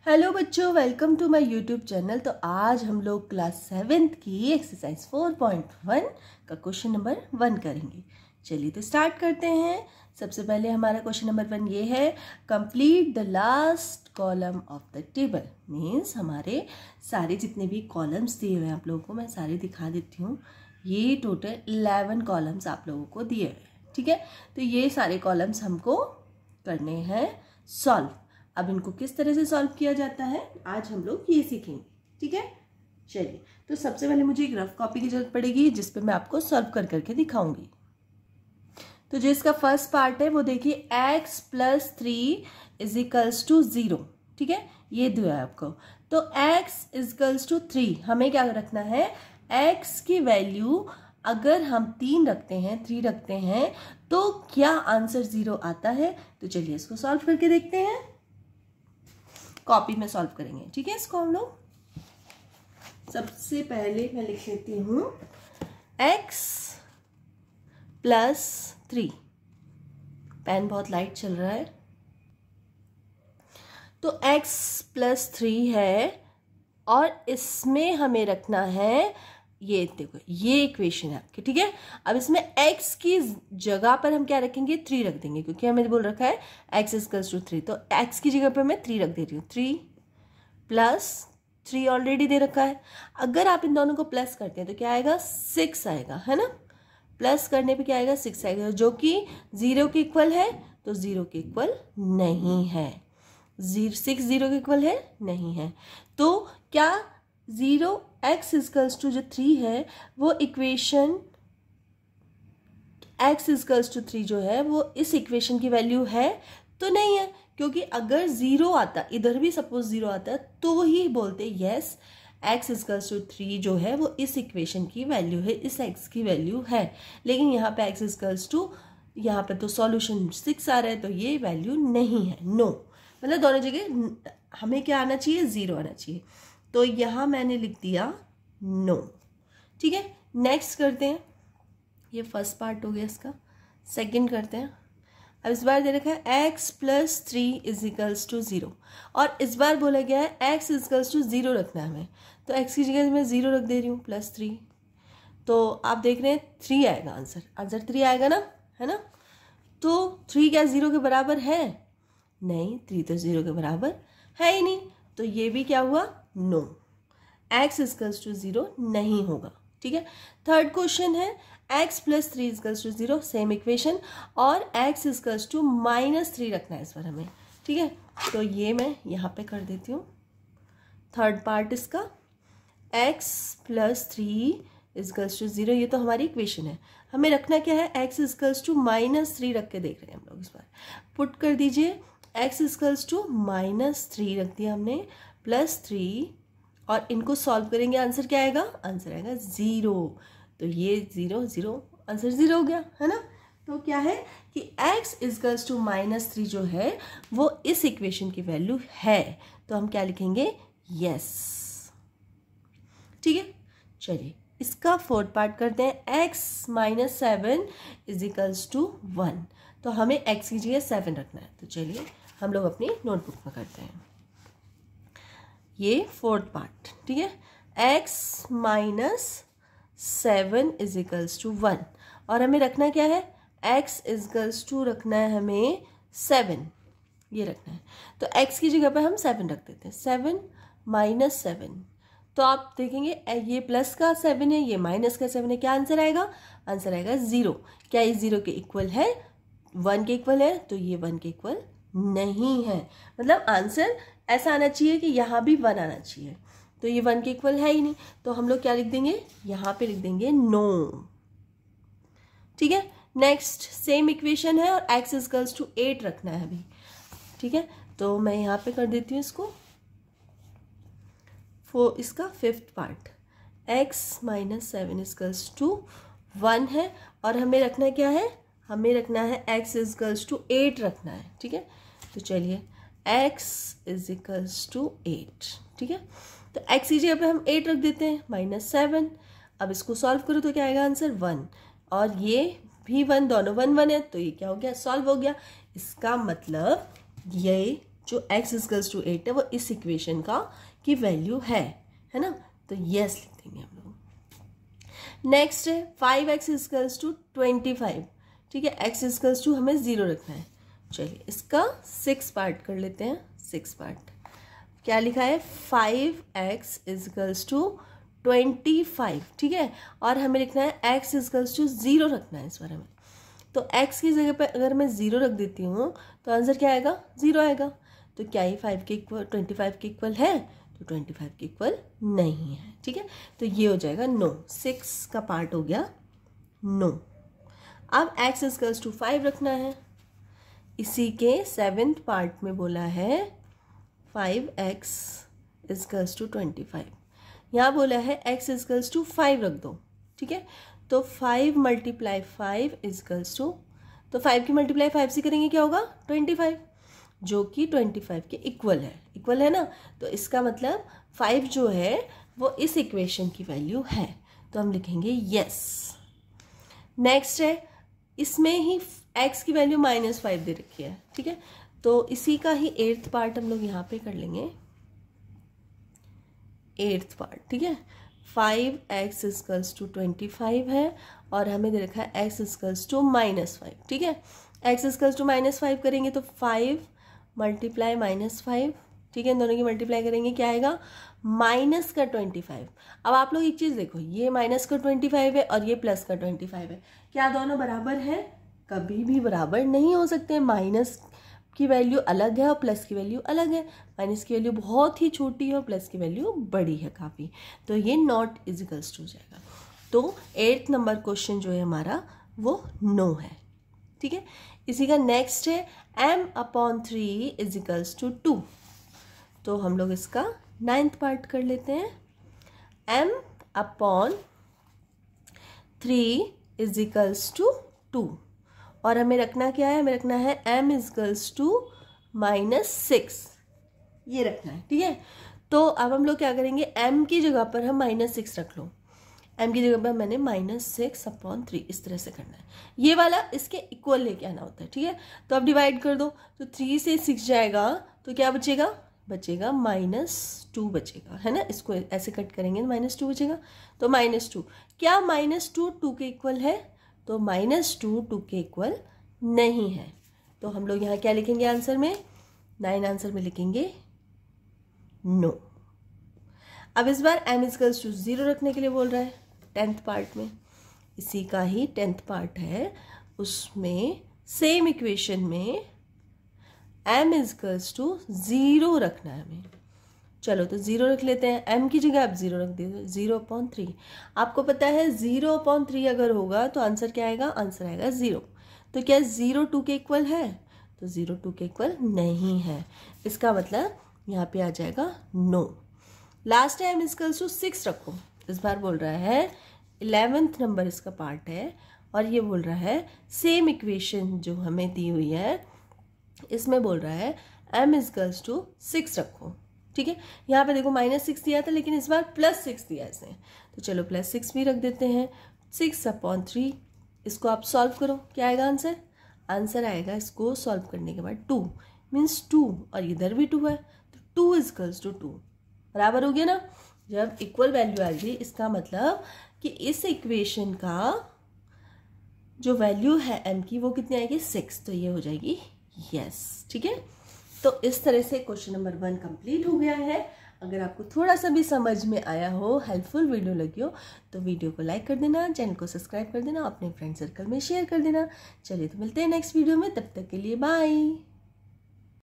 Hello बच्चों, welcome to my YouTube channel. तो आज हम लोग क्लास 7th की एक्सरसाइज 4.1 का क्वेश्चन नंबर 1 करेंगे। चलिए तो स्टार्ट करते हैं। सबसे पहले हमारा क्वेश्चन नंबर 1 ये है, complete the last column of the table. Means हमारे सारे जितने भी कॉलम्स दिए हुए हैं आप लोगों को मैं सारे दिखा देती हूँ। ये टोटल 11 कॉलम्स आप लोगों को दिए हुए हैं, ठीक है। तो ये सारे कॉलम्स हमको करने हैं सॉल्व। अब इनको किस तरह से सॉल्व किया जाता है आज हम लोग ये सीखेंगे, ठीक है। चलिए तो सबसे पहले मुझे एक रफ कॉपी की जरूरत पड़ेगी जिस पे मैं आपको सॉल्व कर करके दिखाऊंगी। तो जो इसका फर्स्ट पार्ट है वो देखिए, x + 3 = 0, ठीक है। ये दिया है आपको। तो x = 3 हमें क्या रखना है, x की वैल्यू अगर हम 3 रखते हैं तो क्या आंसर 0 आता है। तो चलिए इसको सॉल्व करके देखते हैं। कॉपी में सॉल्व करेंगे, ठीक है। इसको हम लोग सबसे पहले मैं लिख लेती हूँ x + 3। पेन बहुत लाइट चल रहा है। तो x + 3 है और इसमें हमें रखना है, ये देखो ये इक्वेशन है आपकी, ठीक है। अब इसमें x की जगह पर हम क्या रखेंगे, 3 रख देंगे क्योंकि हमें बोल रखा है x = 3। तो x की जगह पर मैं 3 रख दे रही हूँ। 3 + 3 ऑलरेडी दे रखा है। अगर आप इन दोनों को प्लस करते हैं तो क्या आएगा, 6 आएगा, है ना। प्लस करने पे क्या आएगा, 6 आएगा, जो कि 0 के इक्वल है। तो 0 के इक्वल नहीं है। 6 0 के इक्वल है, नहीं है। तो क्या 0 x = जो 3 है वो इक्वेशन x = 3 जो है वो इस इक्वेशन की वैल्यू है तो नहीं है, क्योंकि अगर 0 आता, इधर भी सपोज 0 आता तो ही बोलते यस x = 3 जो है वो इस इक्वेशन की वैल्यू है, इस x की वैल्यू है। लेकिन यहाँ पे x = यहाँ पे तो सॉल्यूशन 6 आ रहा है तो ये वैल्यू नहीं है, नो। मतलब दोनों जगह हमें क्या आना चाहिए, 0 आना चाहिए। तो यहाँ मैंने लिख दिया नो, ठीक है। नेक्स्ट करते हैं। ये फर्स्ट पार्ट हो गया इसका। सेकंड करते हैं। अब इस बार दे रखा है x + 3 = 0 और इस बार बोला गया है x = 0 रखना है हमें। तो x की जगह मैं 0 रख दे रही हूँ +3। तो आप देख रहे हैं 3 आएगा आंसर 3 आएगा ना, है ना। तो 3 क्या 0 के बराबर है, नहीं, 3 तो 0 के बराबर है ही नहीं। तो ये भी क्या हुआ, नो, x = 0 नहीं होगा, ठीक है। थर्ड क्वेश्चन है x + 3 = 0, सेम इक्वेशन, और x = -3 रखना है इस बार हमें, ठीक है। तो ये मैं यहाँ पे कर देती हूँ थर्ड पार्ट इसका। x + 3 = 0, ये तो हमारी इक्वेशन है। हमें रखना क्या है, x = -3 रख के देख रहे हैं हम लोग। इस बार पुट कर दीजिए, x = -3 रख दिया हमने, +3, और इनको सॉल्व करेंगे। आंसर क्या आएगा, आंसर आएगा 0। तो ये 0 0 आंसर 0 हो गया, है ना। तो क्या है कि x = -3 जो है वो इस इक्वेशन की वैल्यू है। तो हम क्या लिखेंगे, यस, ठीक है। चलिए इसका फोर्थ पार्ट करते हैं। x - 7 = 1। तो हमें x की जगह 7 रखना है। तो चलिए हम लोग अपनी नोटबुक में करते हैं ये फोर्थ पार्ट, ठीक है। x - 7 = 1 और हमें रखना क्या है, x = रखना है हमें 7, ये रखना है। तो x की जगह पर हम 7 रख देते हैं। 7 - 7, तो आप देखेंगे ये प्लस का 7 है, ये माइनस का 7 है। क्या आंसर आएगा, आंसर आएगा 0। क्या ये 0 के इक्वल है, 1 के इक्वल है। तो ये 1 के इक्वल नहीं है। मतलब आंसर ऐसा आना चाहिए कि यहाँ भी 1 आना चाहिए। तो ये 1 के इक्वल है ही नहीं। तो हम लोग क्या लिख देंगे, यहाँ पे लिख देंगे नो, ठीक है। नेक्स्ट सेम इक्वेशन है और x = 8 रखना है अभी, ठीक है। तो मैं यहाँ पे कर देती हूँ इसको इसका फिफ्थ पार्ट। x - 7 = 1 है और हमें रखना क्या है, हमें रखना है x = 8 रखना है, ठीक है। तो चलिए x = 8, ठीक है। तो x की जगह पे हम 8 रख देते हैं, -7। अब इसको सॉल्व करो तो क्या आएगा, आंसर 1, और ये भी 1, दोनों 1 1 है। तो ये क्या हो गया, सॉल्व हो गया। इसका मतलब ये जो x इक्वल्स टू 8 है वो इस इक्वेशन का की वैल्यू है ना, तो यस लिख देंगे हम लोग। नेक्स्ट है 5x इक्वल्स टू 25, ठीक है, x इक्वल्स टू हमें 0 रखना है। चलिए इसका 6 पार्ट कर लेते हैं। 6 पार्ट क्या लिखा है, 5x इक्वल्स टू 25, ठीक है, और हमें लिखना है x इक्वल्स टू 0 रखना है इस बार हमें। तो x की जगह पर अगर मैं 0 रख देती हूँ तो आंसर क्या आएगा, 0 आएगा। तो क्या ये 5 के इक्वल 25 के इक्वल है, तो 25 के इक्वल नहीं है, ठीक है, तो ये हो जाएगा नो। 6 का पार्ट हो गया नो। अब x इक्वल्स टू 5 रखना है। इसी के 7th पार्ट में बोला है 5x इक्वल्स टू 25, यहाँ बोला है x इक्वल्स टू 5 रख दो, ठीक है, तो 5 मल्टीप्लाई 5 इक्वल्स टू, तो 5 की मल्टीप्लाई 5 से करेंगे क्या होगा, 25, जो कि 25 के इक्वल है ना। तो इसका मतलब 5 जो है वो इस इक्वेशन की वैल्यू है, तो हम लिखेंगे यस। नेक्स्ट है, इसमें ही x की वैल्यू -5 दे रखी है, ठीक है, तो इसी का ही 8th पार्ट हम लोग यहाँ पे कर लेंगे। 8th पार्ट, ठीक है, 5x इक्वल्स टू 25 है और हमें दे रखा है x इक्वल्स टू -5, ठीक है, x इक्वल्स टू -5 करेंगे तो 5 मल्टीप्लाई -5, ठीक है, इन दोनों की मल्टीप्लाई करेंगे क्या आएगा, माइनस का 25। अब आप लोग एक चीज़ देखो, ये माइनस का 25 है और ये प्लस का 25 है, क्या दोनों बराबर है, कभी भी बराबर नहीं हो सकते। माइनस की वैल्यू अलग है और प्लस की वैल्यू अलग है, माइनस की वैल्यू बहुत ही छोटी है और प्लस की वैल्यू बड़ी है काफ़ी, तो ये नॉट इजिकल्स टू हो जाएगा। तो 8th नंबर क्वेश्चन जो है हमारा वो नो है, ठीक है। इसी का नेक्स्ट है m/3 इजिकल्स टू 2, तो हम लोग इसका 9th पार्ट कर लेते हैं। m/3 इजिकल्स टू 2 और हमें रखना क्या है, हमें रखना है m इक्वल्स टू -6, ये रखना है, ठीक है। तो अब हम लोग क्या करेंगे, m की जगह पर हम -6 रख लो, m की जगह पर मैंने -6/3 इस तरह से करना है, ये वाला इसके इक्वल लेके आना होता है, ठीक है। तो अब डिवाइड कर दो, तो 3 से 6 जाएगा तो क्या बचेगा, बचेगा -2 बचेगा, है ना, इसको ऐसे कट करेंगे -2 बचेगा, तो -2, क्या -2 2 के इक्वल है, तो -2 2 के इक्वल नहीं है, तो हम लोग यहाँ क्या लिखेंगे आंसर में, 9 आंसर में लिखेंगे नो। अब इस बार m इक्वल्स टू 0 रखने के लिए बोल रहा है 10th पार्ट में, इसी का ही 10th पार्ट है, उसमें सेम इक्वेशन में m इक्वल्स टू 0 रखना है हमें। चलो तो 0 रख लेते हैं, m की जगह आप 0 रख दीजिए, 0/3। आपको पता है 0/3 अगर होगा तो आंसर क्या आएगा, आंसर आएगा 0। तो क्या 0 2 के इक्वल है, तो 0 2 के इक्वल नहीं है, इसका मतलब यहाँ पे आ जाएगा नो। लास्ट है m इक्वल्स टू 6 रखो, इस बार बोल रहा है 11th नंबर इसका पार्ट है और ये बोल रहा है सेम इक्वेशन जो हमें दी हुई है इसमें बोल रहा है m इक्वल्स टू 6 रखो, ठीक है। यहाँ पे देखो -6 दिया था लेकिन इस बार +6 दिया इसने, तो चलो +6 भी रख देते हैं। 6/3 इसको आप सॉल्व करो, क्या आएगा आंसर, आंसर आएगा इसको सॉल्व करने के बाद 2 मीन्स 2 और इधर भी 2 है, तो 2 इक्वल्स टू 2 बराबर हो गया ना। जब इक्वल वैल्यू आ गई इसका मतलब कि इस इक्वेशन का जो वैल्यू है m की वो कितनी आएगी, 6, तो ये हो जाएगी यस, ठीक है। तो इस तरह से क्वेश्चन नंबर 1 कंप्लीट हो गया है। अगर आपको थोड़ा सा भी समझ में आया हो, हेल्पफुल वीडियो लगी हो, तो वीडियो को लाइक कर देना, चैनल को सब्सक्राइब कर देना, अपने फ्रेंड सर्कल में शेयर कर देना। चलिए तो मिलते हैं नेक्स्ट वीडियो में, तब तक के लिए बाय।